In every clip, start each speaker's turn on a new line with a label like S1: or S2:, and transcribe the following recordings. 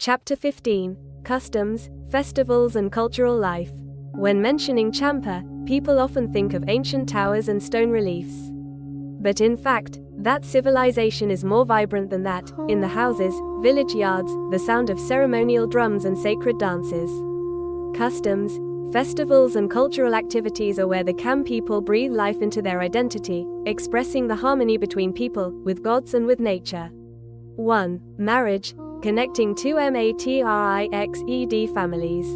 S1: Chapter 15: Customs, Festivals and Cultural Life. When mentioning Champa, people often think of ancient towers and stone reliefs. But in fact, that civilization is more vibrant than that. In the houses, village yards, the sound of ceremonial drums and sacred dances. Customs, festivals and cultural activities are where the Cham people breathe life into their identity, expressing the harmony between people, with gods and with nature. 1. Marriage, connecting two matrixed families.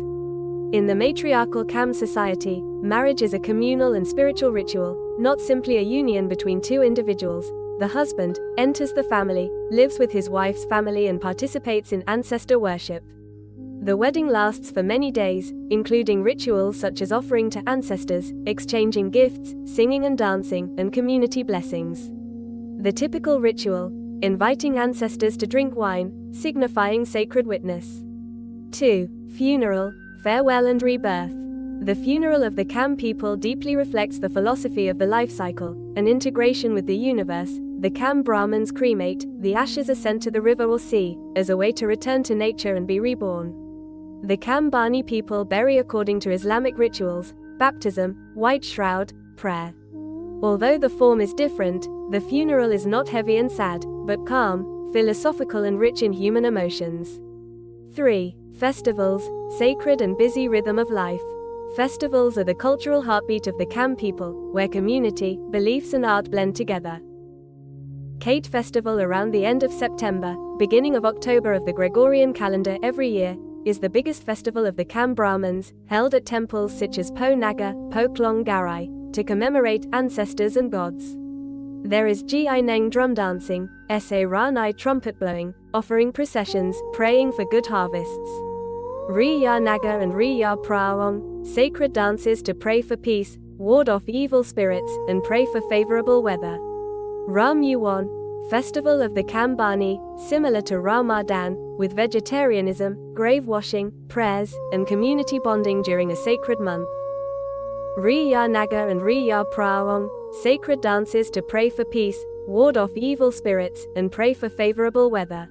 S1: In the matriarchal Cham society, marriage is a communal and spiritual ritual, not simply a union between two individuals. The husband enters the family, lives with his wife's family and participates in ancestor worship. The wedding lasts for many days, including rituals such as offering to ancestors, exchanging gifts, singing and dancing, and community blessings. The typical ritual: inviting ancestors to drink wine, signifying sacred witness. 2. Funeral, farewell and rebirth. The funeral of the Cham people deeply reflects the philosophy of the life cycle, an integration with the universe. The Cham Brahmins cremate, the ashes are sent to the river or sea, as a way to return to nature and be reborn. The Cham Bani people bury according to Islamic rituals: baptism, white shroud, prayer. Although the form is different, the funeral is not heavy and sad, but calm, philosophical and rich in human emotions. 3. Festivals, sacred and busy rhythm of life. Festivals are the cultural heartbeat of the Cham people, where community, beliefs and art blend together. Kate Festival around the end of September, beginning of October of the Gregorian calendar every year, is the biggest festival of the Cham Brahmins, held at temples such as Po Naga, Po Klong Garai, to commemorate ancestors and gods. There is Gi Neng drum dancing, Sa Ranai trumpet blowing, offering processions, praying for good harvests. Rija Naga and Rija Praong, sacred dances to pray for peace, ward off evil spirits, and pray for favorable weather. Ramüwan, festival of the Cham Bani, similar to Ramadan, with vegetarianism, grave washing, prayers, and community bonding during a sacred month. Rija Naga and Rija Praong, sacred dances to pray for peace, ward off evil spirits, and pray for favorable weather.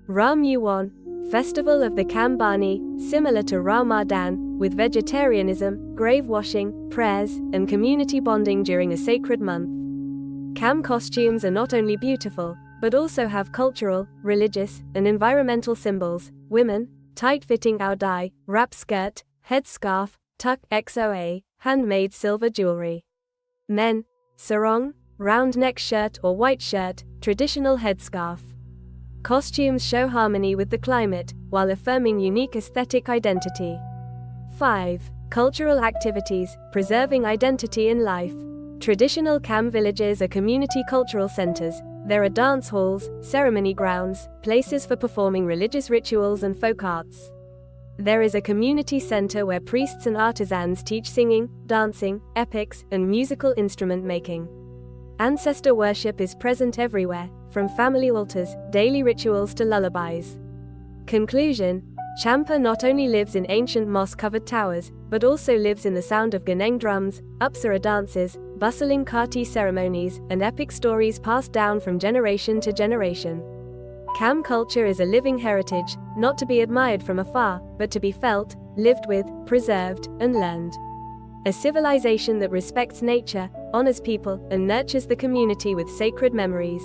S1: Ramüwan, festival of the Cham Bani, similar to Ramadan, with vegetarianism, grave washing, prayers, and community bonding during a sacred month. Cham costumes are not only beautiful, but also have cultural, religious, and environmental symbols. Women, tight-fitting aodai, wrap skirt, headscarf, tuck xoa, handmade silver jewelry. Men, sarong, round neck shirt or white shirt, traditional headscarf. Costumes show harmony with the climate, while affirming unique aesthetic identity. 5. Cultural activities, preserving identity in life. Traditional Cham villages are community cultural centers. There are dance halls, ceremony grounds, places for performing religious rituals and folk arts. There is a community center where priests and artisans teach singing, dancing, epics, and musical instrument making. Ancestor worship is present everywhere, from family altars, daily rituals to lullabies. Conclusion: Champa not only lives in ancient moss-covered towers, but also lives in the sound of Ganeng drums, Apsara dances, bustling Kati ceremonies, and epic stories passed down from generation to generation. Cham culture is a living heritage, not to be admired from afar, but to be felt, lived with, preserved, and learned. A civilization that respects nature, honors people, and nurtures the community with sacred memories.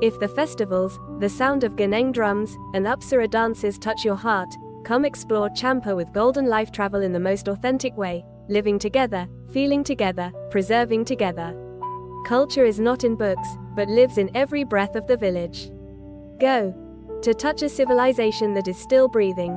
S1: If the festivals, the sound of Ganeng drums, and Apsara dances touch your heart, come explore Champa with Golden Life Travel in the most authentic way, living together, feeling together, preserving together. Culture is not in books, but lives in every breath of the village. Go to touch a civilization that is still breathing.